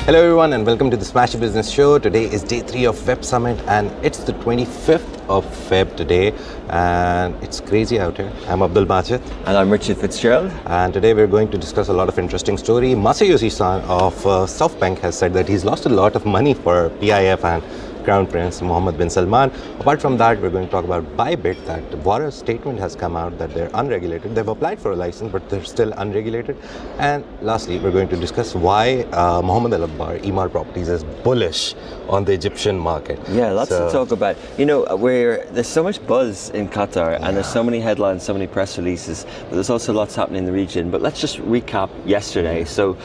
Hello everyone and welcome to the Smashi Business Show. Today is day 3 of Web Summit and it's the 25th of Feb today and it's crazy out here. I'm Abdul Majid. And I'm Richard Fitzgerald. And today we're going to discuss a lot of interesting story. Masayoshi-san of Softbank has said that he's lost a lot of money for PIF and Crown Prince Mohammed bin Salman. Apart from that, we're going to talk about ByBit, that VARA statement has come out that they're unregulated. They've applied for a license, but they're still unregulated. And lastly, we're going to discuss why Mohamed Al-Abbar, Emaar Properties, is bullish on the Egyptian market. Yeah, lots to talk about. You know, there's so much buzz in Qatar and there's so many headlines, so many press releases, but there's also lots happening in the region. But let's just recap yesterday. So,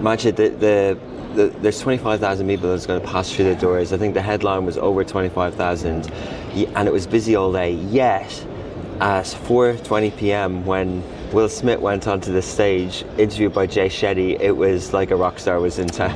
Majid, there's 25,000 people that's going to pass through the doors. I think the headline was over 25,000 and it was busy all day. Yet, at 4:20 p.m. when Will Smith went onto the stage, interviewed by Jay Shetty, it was like a rock star was in town.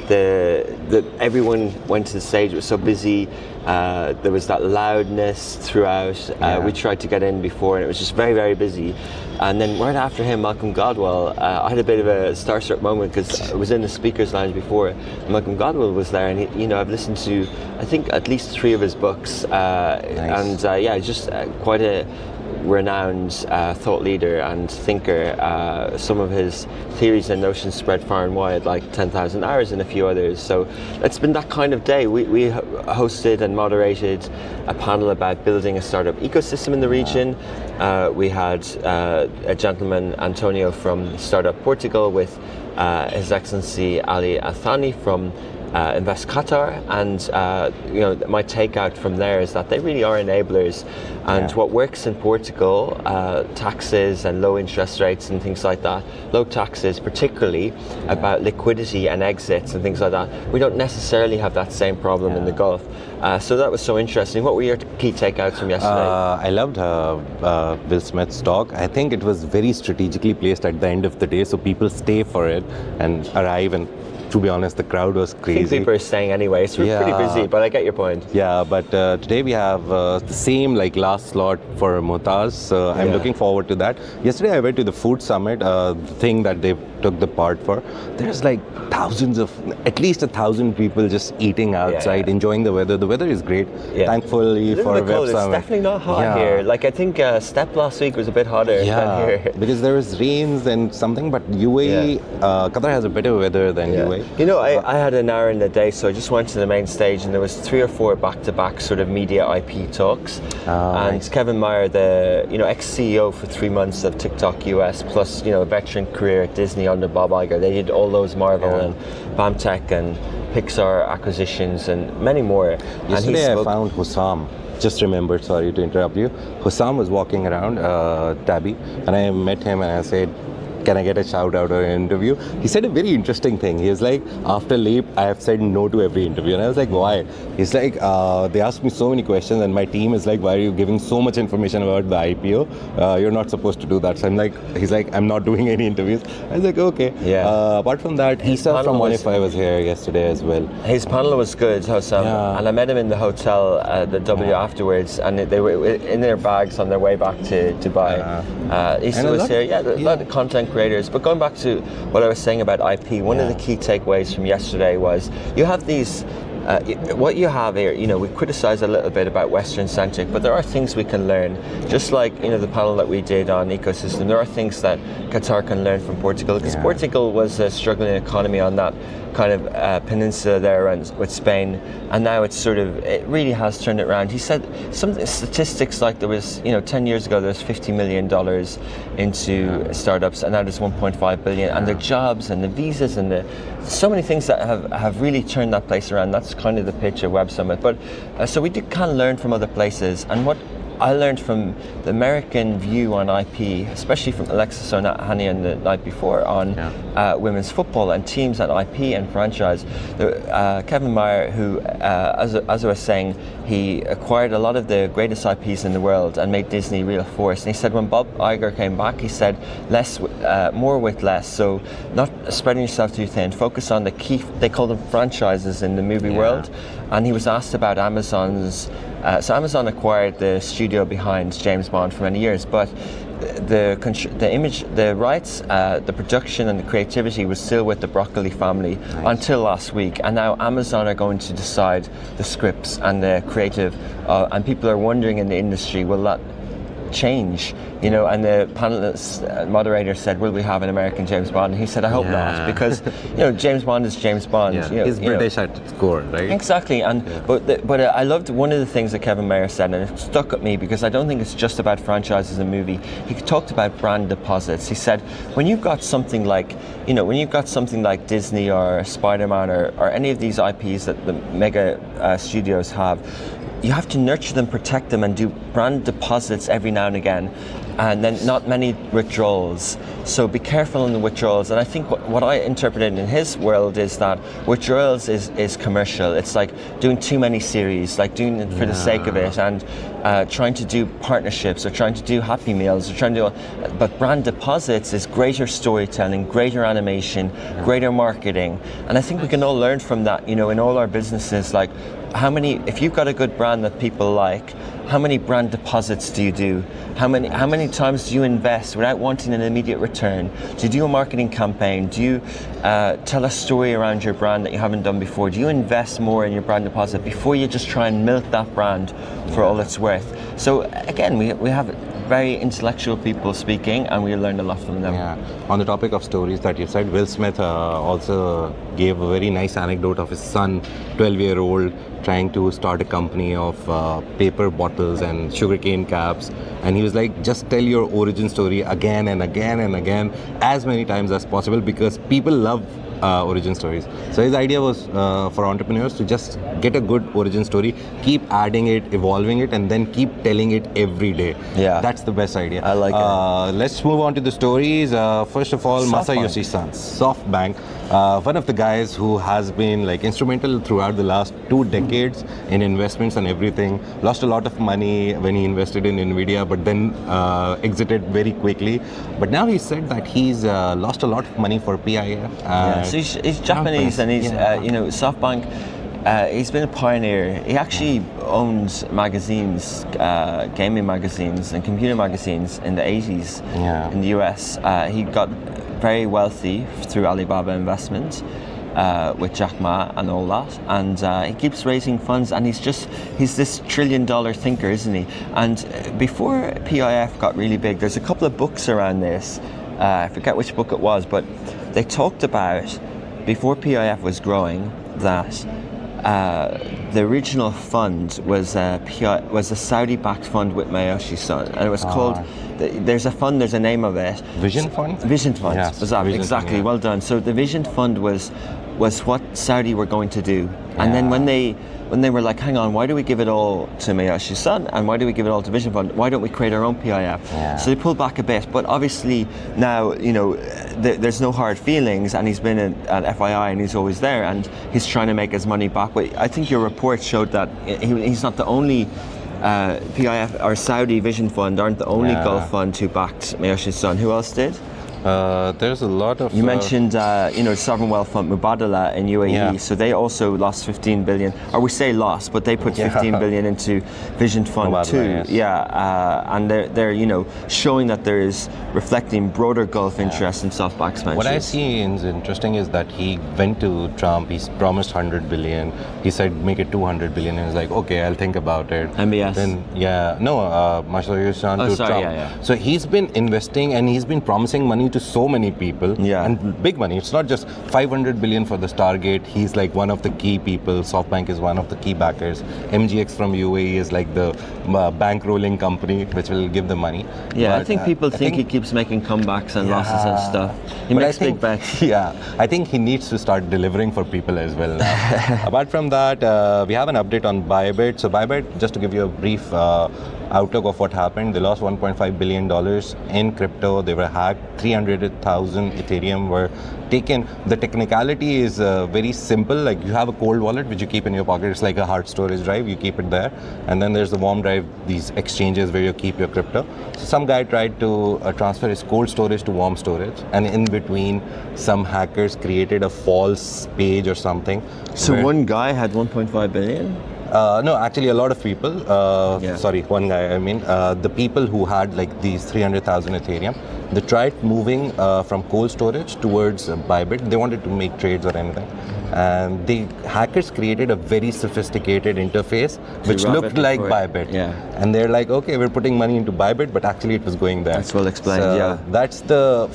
Yeah. Everyone went to the stage, it was so busy. There was that loudness throughout. We tried to get in before and it was just very, very busy. And then right after him, Malcolm Gladwell, I had a bit of a starstruck moment because I was in the speaker's lounge before. Malcolm Gladwell was there, and I've listened to, I think, at least 3 of his books. Nice. And just quite a renowned thought leader and thinker. Some of his theories and notions spread far and wide, like 10,000 Hours and a few others. So it's been that kind of day. We hosted and moderated a panel about building a startup ecosystem in the region. We had a gentleman, Antonio, from Startup Portugal, with His Excellency Ali Athani from Invest Qatar, and my takeout from there is that they really are enablers, and what works in Portugal, taxes and low interest rates and things like that, low taxes particularly, about liquidity and exits and things like that, we don't necessarily have that same problem in the Gulf. So that was so interesting. What were your key takeouts from yesterday? I loved Will Smith's talk. I think it was very strategically placed at the end of the day, so people stay for it and arrive, and to be honest, the crowd was crazy. I think people are staying anyway, so we're pretty busy, but I get your point. Yeah, but today we have the same last slot for Mutaz, so I'm looking forward to that. Yesterday I went to the food summit, the thing that they took the part for. There's thousands of, at least 1,000 people just eating outside, enjoying the weather. The weather is great, thankfully for Web Summit. It's definitely not hot here. I think Step last week was a bit hotter than here. Because there was rains and something, but UAE, Qatar has a better weather than UAE. You know, I had an hour in the day, so I just went to the main stage and there was 3 or 4 back-to-back sort of media IP talks. And nice. Kevin Mayer, the ex-CEO for 3 months of TikTok US, plus a veteran career at Disney under Bob Iger. They did all those Marvel and BAMTech and Pixar acquisitions and many more. Yesterday I found Hussam. Just remembered, sorry to interrupt you. Hussam was walking around Tabby, and I met him and I said, can I get a shout out or an interview? He said a very interesting thing. He was like, after Leap, I have said no to every interview. And I was like, why? He's like, they asked me so many questions and my team is like, why are you giving so much information about the IPO? You're not supposed to do that. So he's like, I'm not doing any interviews. I was like, okay. Yeah. Apart from that, Isa from 1FI was here yesterday as well. His panel was good, Hossam. And I met him in the hotel, the W afterwards, and they were in their bags on their way back to Dubai. Isa was here. A lot of content creators. But going back to what I was saying about IP, one of the key takeaways from yesterday was you have these what you have here, we criticize a little bit about Western centric, but there are things we can learn. Just like, the panel that we did on ecosystem, there are things that Qatar can learn from Portugal, because Portugal was a struggling economy on that kind of peninsula there with Spain, and now it really has turned it around. He said some statistics like there was, 10 years ago there was $50 million into startups, and now there's 1.5 billion, and their jobs and the visas and so many things that have really turned that place around. That's kind of the pitch of Web Summit. But so we can learn from other places, and what I learned from the American view on IP, especially from Alexis Ohanian the night before on women's football and teams and IP and franchise. Kevin Mayer, who, as I was saying, he acquired a lot of the greatest IPs in the world and made Disney real force. And he said when Bob Iger came back, he said more with less. So not spreading yourself too thin. Focus on the key. They call them franchises in the movie world. And he was asked about Amazon's So Amazon acquired the studio behind James Bond for many years, but the image, the rights, the production and the creativity was still with the Broccoli family until last week, and now Amazon are going to decide the scripts and the creative, and people are wondering in the industry, will that change, and the panelist moderator said, will we have an American James Bond? And he said, I hope not, because James Bond is James Bond. He's British at its core, right? Exactly, and but I loved one of the things that Kevin Mayer said, and it stuck at me because I don't think it's just about franchises and movie. He talked about brand deposits. He said, when you've got something like Disney or Spider-Man or any of these IPs that the mega studios have, you have to nurture them, protect them, and do brand deposits every now and again, and then not many withdrawals. So be careful on the withdrawals. And I think what I interpreted in his world is that withdrawals is commercial. It's like doing too many series, like doing it for the sake of it, and trying to do partnerships or trying to do Happy Meals or trying to do. But brand deposits is greater storytelling, greater animation, greater marketing, and I think we can all learn from that. In all our businesses, like, if you've got a good brand that people like, how many brand deposits do you do? How many times do you invest without wanting an immediate return? Do you do a marketing campaign? Do you tell a story around your brand that you haven't done before? Do you invest more in your brand deposit before you just try and milk that brand for all it's worth? So again, we have very intellectual people speaking, and we learned a lot from them. Yeah. On the topic of stories that you said, Will Smith also gave a very nice anecdote of his son, 12-year-old, trying to start a company of paper bottles and sugarcane caps, and he was like, just tell your origin story again and again and again, as many times as possible, because people love origin stories. So his idea was for entrepreneurs to just get a good origin story, keep adding it, evolving it, and then keep telling it every day. Yeah, that's the best idea. I like it. Let's move on to the stories. First of all, Softbank. Masayoshi Son, Softbank, one of the guys who has been like instrumental throughout the last 2 decades in investments and everything. Lost a lot of money when he invested in Nvidia, but then exited very quickly. But now he said that he's lost a lot of money for PIF. So he's Japanese, and he's SoftBank. He's been a pioneer. He actually owns magazines, gaming magazines and computer magazines in the 80s in the US. He got very wealthy through Alibaba Investments with Jack Ma and all that, and he keeps raising funds, and he's this $1 trillion thinker, isn't he? And before PIF got really big, there's a couple of books around this. I forget which book it was, but they talked about, before PIF was growing, that the original fund was a Saudi-backed fund with Mayoshi's son, and it was called. There's a name of it. Vision Fund. Vision Fund. Yes, Vision exactly. Fund, Well done. So the Vision Fund was what Saudi were going to do, and then when they were like, hang on, why do we give it all to Mayoshi's son, and why do we give it all to Vision Fund? Why don't we create our own PIF? So they pulled back a bit, but obviously now there's no hard feelings, and he's been at FII and he's always there, and he's trying to make his money back. But I think your report showed that he's not the only PIF or Saudi Vision Fund aren't the only Gulf fund who backed Mayoshi's son. Who else did? There's a lot of. You mentioned, Sovereign Wealth Fund Mubadala in UAE, so they also lost 15 billion, or we say lost, but they put 15 billion into Vision Fund Mubadala, too. And they're showing that there is reflecting broader Gulf interest in SoftBank's ventures. What I see is interesting is that he went to Trump. He's promised 100 billion. He said make it 200 billion, and he's like, okay, I'll think about it. MBS. Then Masayoshi to Trump. So he's been investing, and he's been promising money to so many people, and big money. It's not just 500 billion for the Stargate. He's like one of the key people. SoftBank is one of the key backers. MGX from UAE is like the bankrolling company which will give the money. I think people think he keeps making comebacks and losses and stuff. He makes big bets. I think he needs to start delivering for people as well now. Apart from that, we have an update on ByBit. So ByBit, just to give you a brief outlook of what happened, they lost $1.5 billion in crypto. They were hacked. 300,000 Ethereum were taken. The technicality is very simple. Like, you have a cold wallet which you keep in your pocket. It's like a hard storage drive. You keep it there, and then there's the warm drive, these exchanges where you keep your crypto. So some guy tried to transfer his cold storage to warm storage, and in between, some hackers created a false page or something. So one guy had 1.5 billion. No, actually, a lot of people. Sorry, one guy. I mean, the people who had like these 300,000 Ethereum, they tried moving from cold storage towards ByBit. They wanted to make trades or anything, and the hackers created a very sophisticated interface which looked like ByBit. Yeah. And they're like, okay, we're putting money into ByBit, but actually it was going there. That's well explained. So yeah. That's the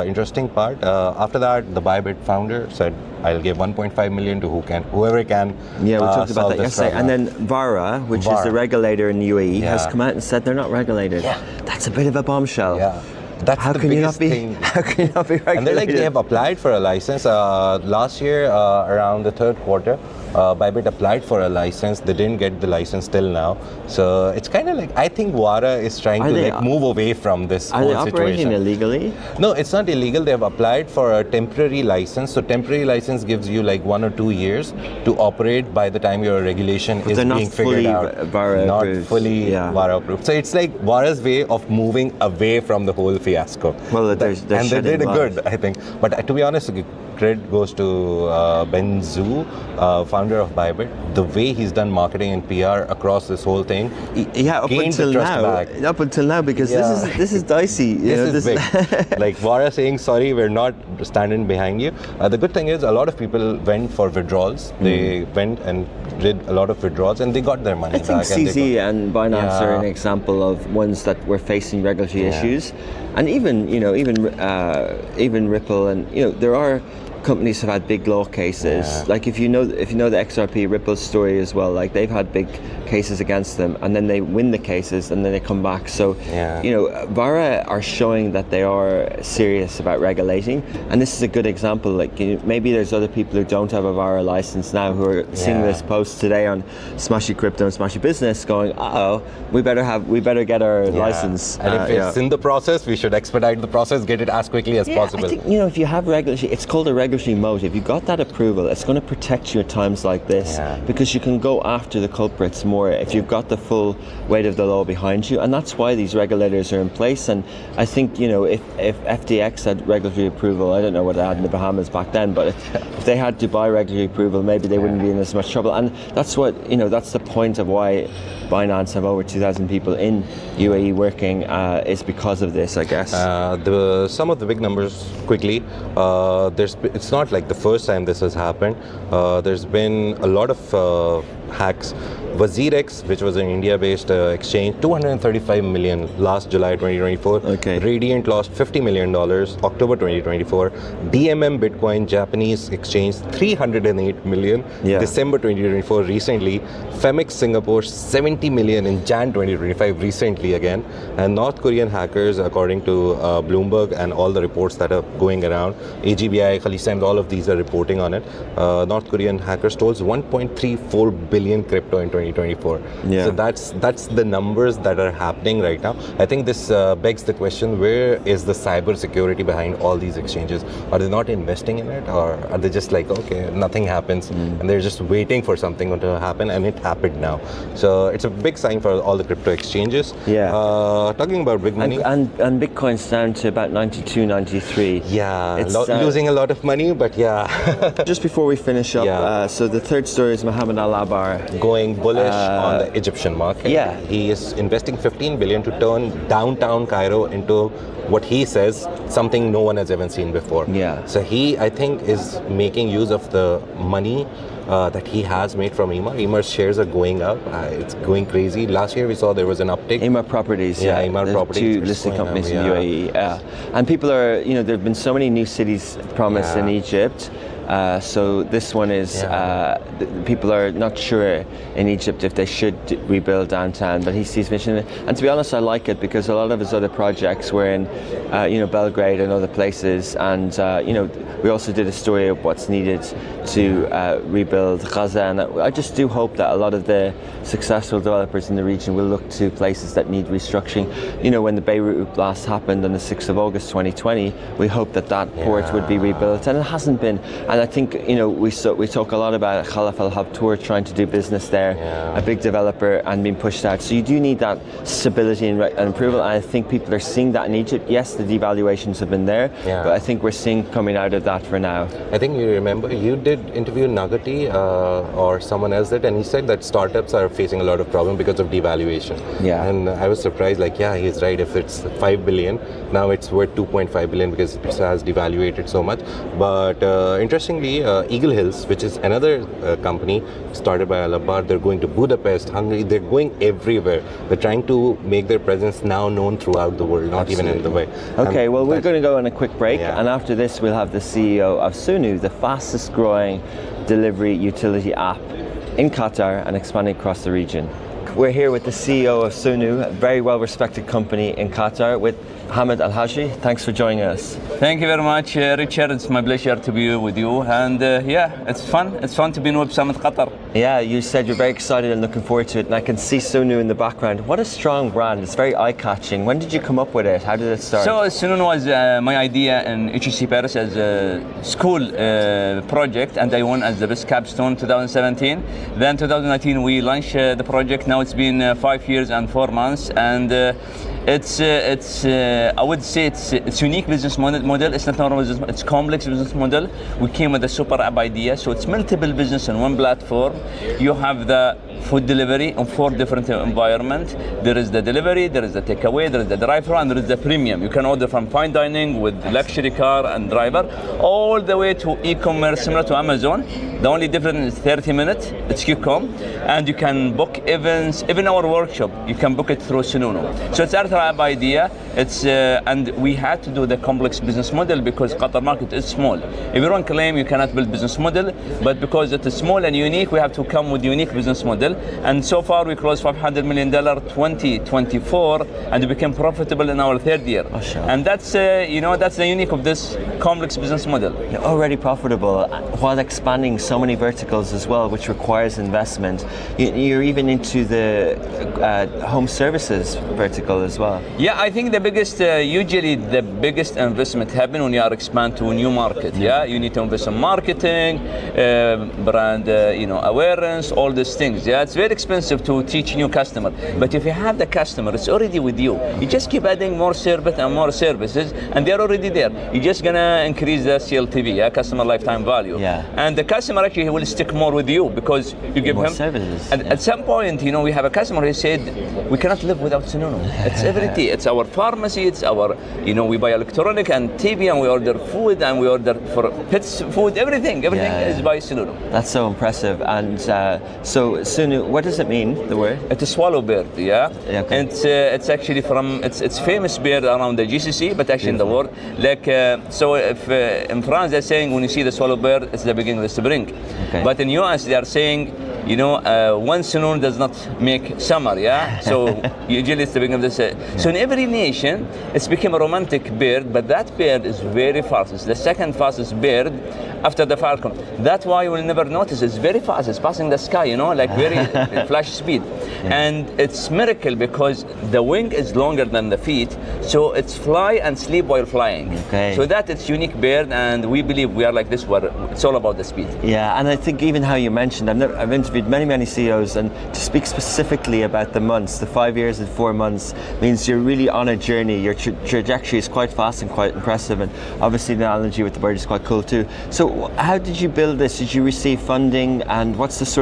interesting part. After that, the ByBit founder said, I'll give 1.5 million to whoever can. Yeah, we talked about that yesterday. Problem. And then VARA, which is the regulator in the UAE, has come out and said they're not regulated. Yeah. That's a bit of a bombshell. Yeah. That's how the can biggest you not be? thing. How can you not be regulated? And they're like, they have applied for a license. Last year, around the third quarter, ByBit applied for a license. They didn't get the license till now. So it's kind of like, I think VARA is trying to move away from this whole situation. Are they operating illegally? No, it's not illegal. They have applied for a temporary license. So temporary license gives you like 1 or 2 years to operate by the time your regulation is being figured out. Not fully VARA approved. So it's like VARA's way of moving away from the whole fiasco. Well, and they did a good, I think. But to be honest, credit goes to Ben Zhu, founder of ByBit. The way he's done marketing and PR across this whole thing, up until now, because this is dicey. This is big. Like VARA saying, sorry, we're not standing behind you. The good thing is a lot of people went for withdrawals. They went and did a lot of withdrawals and they got their money back. I think CZ and Binance are an example of ones that were facing regulatory issues, and even Ripple, and there are companies have had big law cases. Like if you know the XRP Ripple story as well, like they've had big cases against them, and then they win the cases, and then they come back. So VARA are showing that they are serious about regulating, and this is a good example. Like maybe there's other people who don't have a VARA license now who are seeing this post today on Smashi Crypto and Smashi Business, going, we better get our license. And if it's in the process, we should expedite the process, get it as quickly as possible. I think if you have regulatory, it's called a regulatory moat. If you got that approval, it's going to protect you at times like this, because you can go after the culprits more if you've got the full weight of the law behind you, and that's why these regulators are in place. And I think if FTX had regulatory approval, I don't know what they had in the Bahamas back then, but if they had Dubai regulatory approval, maybe they wouldn't be in as much trouble. And that's what that's the point of why Binance have over 2,000 people in UAE working, is because of this, I guess. Some of the big numbers quickly. It's not like the first time this has happened. There's been a lot of hacks. WazirX, which was an India-based exchange, 235 million last July 2024. Radiant lost $50 million October 2024. DMM Bitcoin, Japanese exchange, 308 million December 2024 recently. Femix Singapore, 70 million in Jan 2025 recently again. And North Korean hackers, according to Bloomberg and all the reports that are going around, AGBI, Khalees Times, all of these are reporting on it. North Korean hackers stole 1.34 billion crypto in 2024. So that's the numbers that are happening right now. I think this begs the question, where is the cyber security behind all these exchanges? Are they not investing in it, or are they just like, okay, nothing happens and they're just waiting for something to happen, and it happened now? So it's a big sign for all the crypto exchanges. Talking about big money. And Bitcoin's down to about 92, 93. It's losing a lot of money, but Just before we finish up, so the third story is Mohamed AlAbbar going bullish on the Egyptian market. He is investing 15 billion to turn downtown Cairo into what he says something no one has ever seen before. So he, I think, is making use of the money that he has made from Emaar. Emaar's shares are going up. It's going crazy. Last year we saw there was an uptick. Emaar Properties, Emaar Properties. Two listed companies in UAE. And people are, there have been so many new cities promised in Egypt. So this one is, people are not sure in Egypt if they should rebuild downtown, but he sees vision. And to be honest, I like it because a lot of his other projects were in, Belgrade and other places. And, we also did a story of what's needed to rebuild Gaza. And I just do hope that a lot of the successful developers in the region will look to places that need restructuring. When the Beirut blast happened on the 6th of August 2020, we hoped that port would be rebuilt, and it hasn't been. And I think, we talk a lot about Khalaf Al Habtoor trying to do business there, a big developer, and being pushed out. So you do need that stability and approval. And I think people are seeing that in Egypt. Yes, the devaluations have been there, but I think we're seeing coming out of that for now. I think you remember you did interview Nagati or someone else did, and he said that startups are facing a lot of problem because of devaluation. Yeah. And I was surprised, like, yeah, he's right. If it's 5 billion, now it's worth 2.5 billion because it has devaluated so much. But interestingly, Eagle Hills, which is another company started by Al-Abbar, they're going to Budapest, Hungary, they're going everywhere. They're trying to make their presence now known throughout the world, not even in the way. Okay, well, we're going to go on a quick break, and after this we'll have the CEO of Snoonu, the fastest growing delivery utility app in Qatar and expanding across the region. We're here with the CEO of Snoonu, a very well respected company in Qatar, with Hamad Al Hajri. Thanks for joining us. Thank you very much, Richard. It's my pleasure to be with you. And it's fun. It's fun to be in Web Summit Qatar. Yeah, you said you're very excited and looking forward to it. And I can see Snoonu in the background. What a strong brand. It's very eye-catching. When did you come up with it? How did it start? So Snoonu was my idea in HEC Paris as a school project, and I won as the best capstone 2017. Then 2019 we launched the project. Now it's been 5 years and 4 months, and it's I would say it's unique business model. It's not normal business. It's complex business model. We came with a super app idea, so it's multiple business in one platform. You have the food delivery on 4 different environments. There is the delivery, there is the takeaway, there is the drive-thru, and there is the premium. You can order from fine dining with luxury car and driver, all the way to e-commerce similar to Amazon. The only difference is 30 minutes. It's QCOM, and you can book events, even our workshop. You can book it through Snoonu. So it's our app idea. It's and we had to do the complex business model because Qatar market is small. Everyone claim you cannot build business model, but because it is small and unique, we have to come with unique business model. And so far we closed $500 million 2024, and we became profitable in our 3rd year. And that's that's the unique of this complex business model. You're already profitable while expanding so many verticals as well, which requires investment. You're even into the home services vertical as well. Yeah, I think the biggest, usually the biggest investment happen when you are expand to a new market. Yeah, you need to invest in marketing, brand, awareness, all these things. Yeah, it's very expensive to teach new customer. But if you have the customer, it's already with you. You just keep adding more service and more services, and they're already there. You're just gonna increase the CLTV, customer lifetime value. Yeah. And the customer actually will stick more with you because you give more him services. At some point, we have a customer who said, we cannot live without Snoonu. It's everything. It's our pharmacy. It's our, we buy electronic and TV, and we order food, and we order for pets food. Everything is by Snoonu. That's so impressive. And so Snoonu, what does it mean? The word? It's a swallow bird. Yeah. Okay. And it's actually from it's famous bird around the GCC, but actually in the world. Like so, if in France they're saying when you see the swallow bird, it's the beginning of the spring. Okay. But in US they are saying, one Snoonu does not make summer, yeah? So usually it's the beginning of this. So in every nation, it's become a romantic bird, but that bird is very fast. It's the 2nd fastest bird after the falcon. That's why you will never notice. It's very fast. It's passing the sky, like very flash speed. And it's miracle because the wing is longer than the feet, so it's fly and sleep while flying. Okay. So that it's unique bird, and we believe we are like this, where it's all about the speed. Yeah, and I think even how you mentioned, I've interviewed many CEOs, and to speak specifically about the months, the 5 years and 4 months means you're really on a journey. Your trajectory is quite fast and quite impressive, and obviously the analogy with the bird is quite cool too. So how did you build this? Did you receive funding, and what's the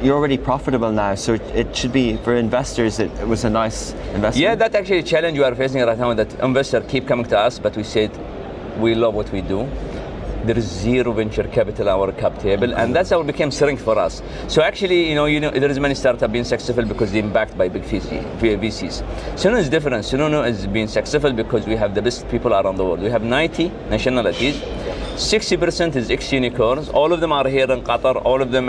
you're already profitable now, so it should be, for investors, it was a nice investment? Yeah, that's actually a challenge we are facing right now, that investors keep coming to us, but we said we love what we do. There is zero venture capital on our cap table, and that's how it became strength for us. So actually, there is many startups being successful because they're backed by big VCs. Snoonu is different. Snoonu is being successful because we have the best people around the world. We have 90 nationalities. 60% is ex-unicorns. All of them are here in Qatar. All of them,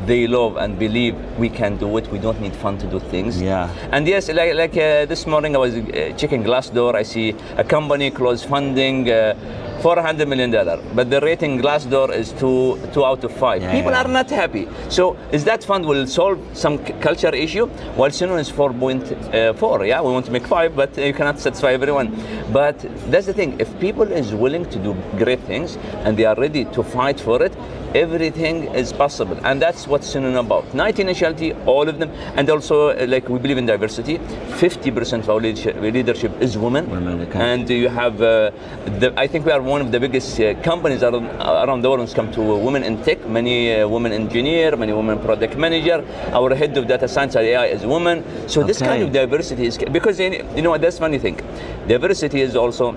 they love and believe we can do it. We don't need fun to do things. Yeah. And yes, like this morning I was checking Glassdoor. I see a company close funding. $400 million, but the rating Glassdoor is 2 out of 5. People are not happy. So is that fund will solve some culture issue? Well, Snoonu is 4.4. Yeah, we want to make 5, but you cannot satisfy everyone. But that's the thing. If people is willing to do great things and they are ready to fight for it, everything is possible, and that's what Snoonu about. 90 nationality, all of them, and also like we believe in diversity. 50% of our leadership is women, and you have. I think we are one of the biggest companies around the world when it comes to women in tech. Many women engineer, many women product manager. Our head of data science and AI is woman. So this kind of diversity is because you know that's funny thing. Diversity is also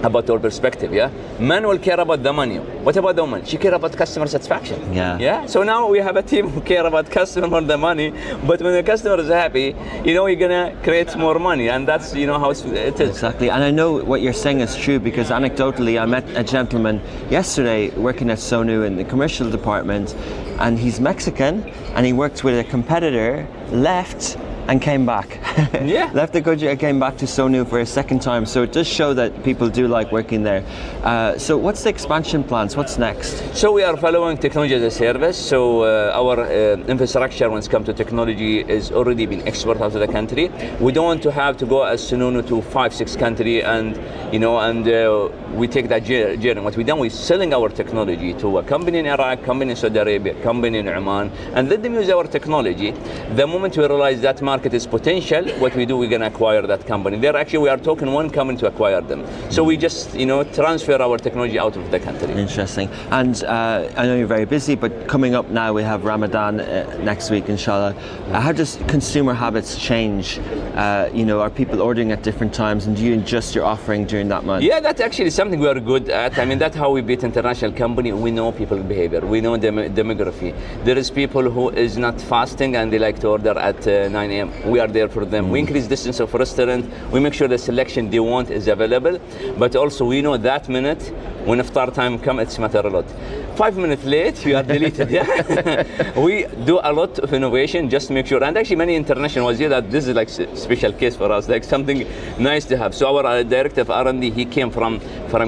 about our perspective, yeah? Men will care about the money. What about the woman? She care about customer satisfaction. Yeah? So now we have a team who care about customer more than money, but when the customer is happy, you know, you're gonna create more money, and that's, you know, how it is. Exactly, and I know what you're saying is true because anecdotally, I met a gentleman yesterday working at Snoonu in the commercial department, and he's Mexican, and he worked with a competitor, left, and came back. Left the country and came back to Snoonu for a second time. So it does show that people do like working there. So what's the expansion plans? What's next? So we are following technology as a service. So our infrastructure when it comes to technology is already been exported out of the country. We don't want to have to go as Snoonu to 5-6 countries and, you know, and we take that journey. What we done, we're selling our technology to a company in Iraq, company in Saudi Arabia, company in Oman, and let them use our technology. The moment we realize that market is potential, what we do, we're gonna acquire that company. There actually we are talking one company to acquire them. So we just, you know, transfer our technology out of the country. Interesting. And I know you're very busy, but coming up now we have Ramadan next week, inshallah. How does consumer habits change? You know, are people ordering at different times, and do you adjust your offering during that month? Yeah, that's actually something we are good at. I mean, that's how we beat international company. We know people's behavior. We know demography. There is people who is not fasting and they like to order at 9 a.m. We are there for them. We increase distance of restaurant. We make sure the selection they want is available. But also we know that minute when iftar time comes, it's matter a lot. 5 minutes late, we are deleted. Yeah, we do a lot of innovation just to make sure. And actually, many international was here that this is like special case for us, like something nice to have. So our director of R&D, he came from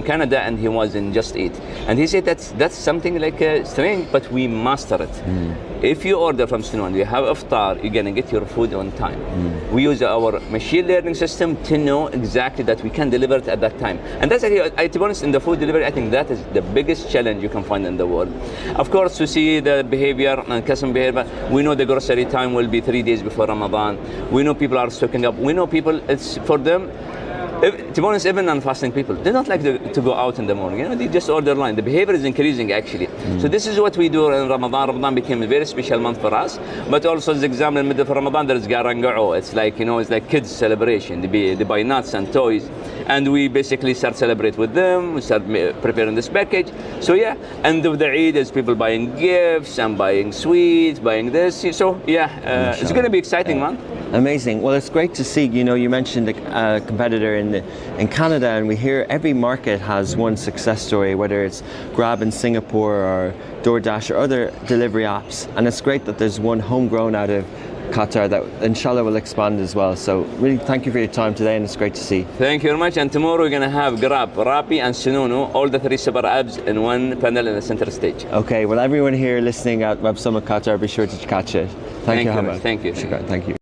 Canada and he was in Just Eat, and he said that's something like strange, but we master it. If you order from Snoonu and you have iftar, you're gonna get your food on time. We use our machine learning system to know exactly that we can deliver it at that time. And that's actually, to be honest, in the food delivery, I think that is the biggest challenge you can find in the world. Of course, to see the behavior and customer behavior, we know the grocery time will be 3 days before Ramadan. We know people are stocking up. We know people, it's for them, to be honest, even non-fasting people, they don't like to go out in the morning. You know, they just order online. The behavior is increasing actually. So this is what we do in Ramadan. Ramadan became a very special month for us. But also, as example, in the middle of Ramadan, there is Garangao. It's like, you know, it's like kids celebration. They buy nuts and toys, and we basically start celebrate with them. We start preparing this package. So yeah, end of the Eid is people buying gifts and buying sweets, buying this. So yeah, it's going to be exciting, man. Amazing. Well, it's great to see. You know, you mentioned a competitor in Canada, and we hear every market has one success story, whether it's Grab in Singapore or DoorDash or other delivery apps. And it's great that there's one homegrown out of Qatar that inshallah will expand as well. So really thank you for your time today, and it's great to see. Thank you very much. And tomorrow we're going to have Grab, Rappi and Snoonu, all the 3 super apps in one panel in the center stage. Okay, well, everyone here listening at Web Summit Qatar, be sure to catch it. Thank you, Hamad. Thank you. Thank you.